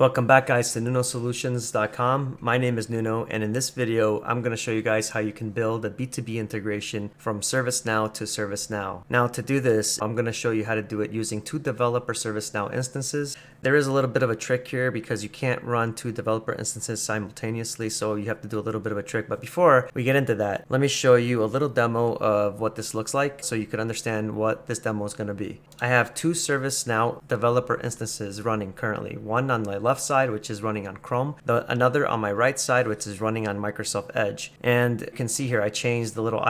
Welcome back, guys, to NunoSolutions.com. My name is Nuno, and in this video I'm going to show you guys how you can build a B2B integration from ServiceNow to ServiceNow. Now, to do this, I'm going to show you how to do it using two developer ServiceNow instances. There is a little bit of a trick here because you can't run two developer instances simultaneously, so you have to do a little bit of a trick. But before we get into that, let me show you a little demo of what this looks like so you can understand what this demo is going to be. I have two ServiceNow developer instances running currently, one on my left side, which is running on Chrome, another on my right side, which is running on Microsoft Edge. And you can see here I changed the little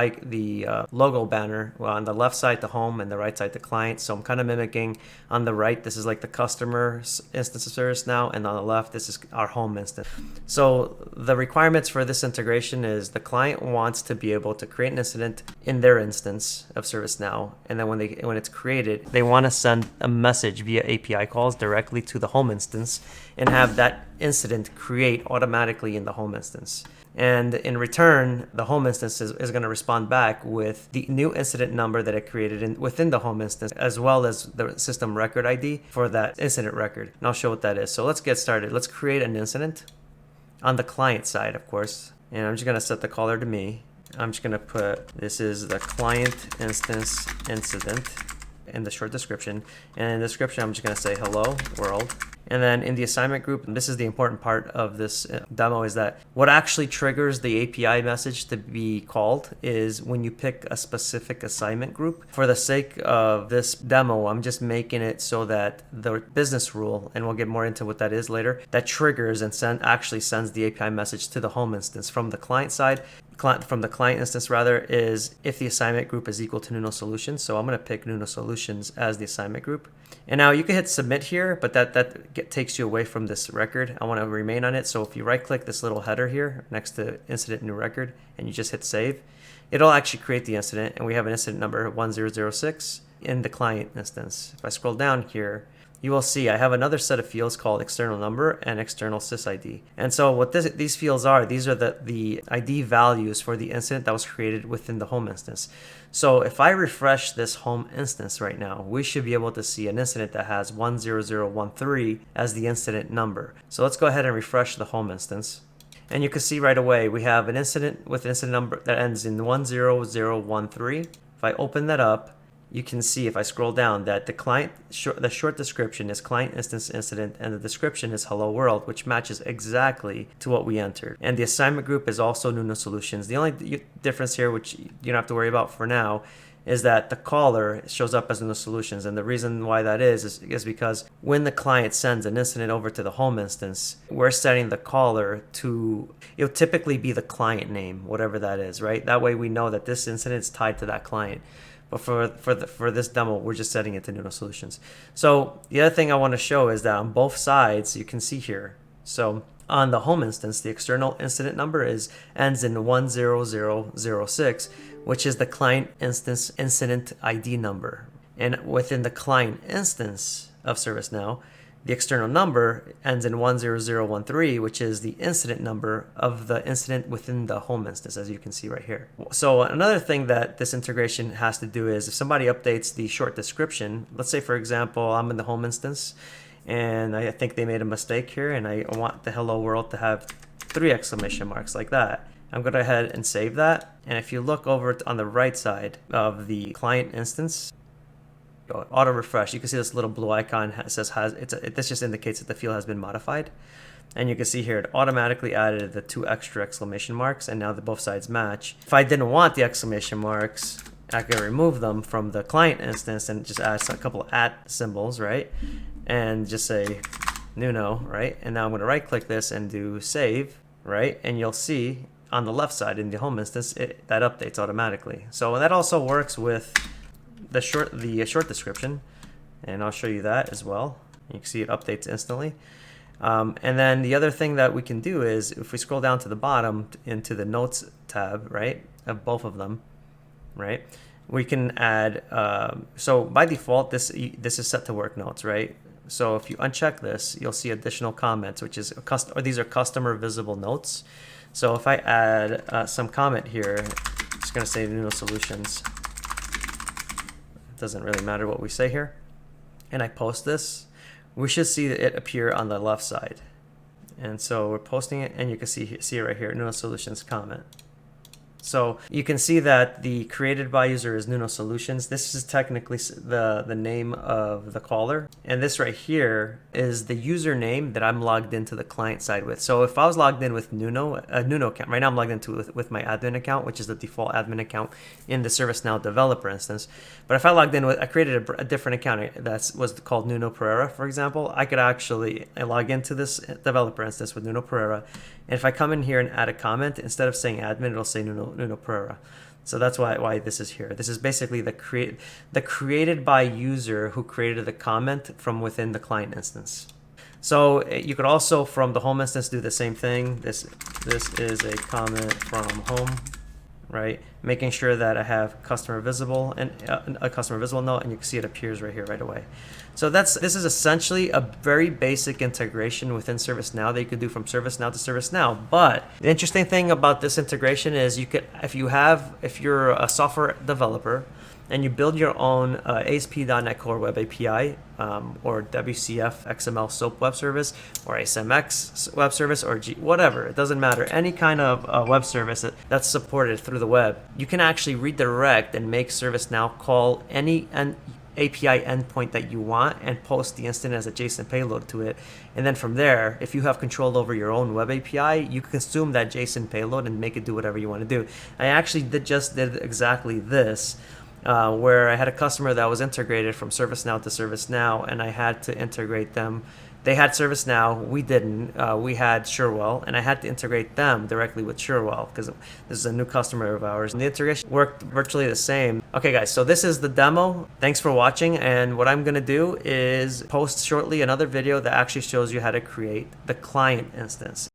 logo banner, well, on the left side to home and the right side to client. So I'm kind of mimicking. On the right, this is like the customer instance of ServiceNow, and on the left, this is our home instance. So the requirements for this integration is the client wants to be able to create an incident in their instance of ServiceNow, and then when it's created, they want to send a message via API calls directly to the home instance and have that incident create automatically in the home instance. And in return, the home instance is going to respond back with the new incident number that it created within the home instance, as well as the system record ID for that incident record. And I'll show what that is. So let's get started. Let's create an incident on the client side, of course. And I'm just going to set the caller to me. I'm just going to put, this is the client instance incident in the short description. And in the description, I'm just going to say hello world. And then in the assignment group, this is the important part of this demo, is that what actually triggers the API message to be called is when you pick a specific assignment group. For the sake of this demo, I'm just making it so that the business rule, and we'll get more into what that is later, that triggers and actually sends the API message to the home instance from the client side. From the client instance rather, is if the assignment group is equal to Nuno Solutions. So I'm going to pick Nuno Solutions as the assignment group. And now you can hit submit here, but that takes you away from this record. I want to remain on it. So if you right click this little header here next to incident new record and you just hit save, it'll actually create the incident, and we have an incident number 1006 in the client instance. If I scroll down here, you will see I have another set of fields called external number and external sysID. And so what these fields are, these are the ID values for the incident that was created within the home instance. So if I refresh this home instance right now, we should be able to see an incident that has 10013 as the incident number. So let's go ahead and refresh the home instance. And you can see right away we have an incident with an incident number that ends in 10013. If I open that up, you can see if I scroll down that the short description is client instance incident, and the description is hello world, which matches exactly to what we entered. And the assignment group is also Nuno Solutions. The only difference here, which you don't have to worry about for now, is that the caller shows up as Nuno Solutions. And the reason why that is because when the client sends an incident over to the home instance, we're setting the caller to, it'll typically be the client name, whatever that is, right? That way we know that this incident is tied to that client. But for this demo, we're just setting it to Nuno Solutions. So the other thing I want to show is that on both sides, you can see here. So on the home instance, the external incident number ends in 10006, which is the client instance incident ID number. And within the client instance of ServiceNow, the external number ends in 10013, which is the incident number of the incident within the home instance, as you can see right here. So another thing that this integration has to do is if somebody updates the short description, let's say, for example, I'm in the home instance and I think they made a mistake here and I want the hello world to have 3 exclamation marks like that. I'm going to go ahead and save that. And if you look over on the right side of the client instance, auto refresh, you can see this little blue icon says this just indicates that the field has been modified. And you can see here it automatically added the 2 extra exclamation marks, and now both sides match. If I didn't want the exclamation marks, I could remove them from the client instance and just add a couple of @ symbols, right? And just say Nuno, right? And now I'm going to right click this and do save, right? And you'll see on the left side in the home instance that updates automatically. So that also works with the short description, and I'll show you that as well. You can see it updates instantly. And then the other thing that we can do is if we scroll down to the bottom into the notes tab, right, of both of them, right, we can add, so by default this is set to work notes, right? So if you uncheck this, you'll see additional comments, which is these are customer visible notes. So if I add some comment here, I'm just going to say Nuno Solutions. Doesn't really matter what we say here. And I post this. we should see it appear on the left side. And so we're posting it, and you can see it right here, Nuno Solutions comment. So you can see that the created by user is Nuno Solutions. This is technically the name of the caller. And this right here is the username that I'm logged into the client side with. So if I was logged in with Nuno account, right now I'm logged into with my admin account, which is the default admin account in the ServiceNow developer instance. But if I logged in with, I created a different account that was called Nuno Pereira, for example, I could actually log into this developer instance with Nuno Pereira. And if I come in here and add a comment, instead of saying admin, it'll say Nuno Pereira. So that's why this is here. This is basically the created by user who created the comment from within the client instance. So you could also, from the home instance, do the same thing. This is a comment from home, right? Making sure that I have customer visible and a customer visible note, and you can see it appears right here right away. So this is essentially a very basic integration within ServiceNow that you could do from ServiceNow to ServiceNow. But the interesting thing about this integration is you could, if you're a software developer and you build your own ASP.NET Core Web API or WCF XML SOAP web service or ASMX web service or whatever, it doesn't matter, any kind of web service that's supported through the web, you can actually redirect and make ServiceNow call any API endpoint that you want and post the instance as a JSON payload to it. And then from there, if you have control over your own web API, you can consume that JSON payload and make it do whatever you want to do. I actually just did exactly this. Where I had a customer that was integrated from ServiceNow to ServiceNow, and I had to integrate them. They had ServiceNow, we didn't. We had Surewell, and I had to integrate them directly with Surewell because this is a new customer of ours. And the integration worked virtually the same. Okay, guys, so this is the demo. Thanks for watching, and what I'm gonna do is post shortly another video that actually shows you how to create the client instance.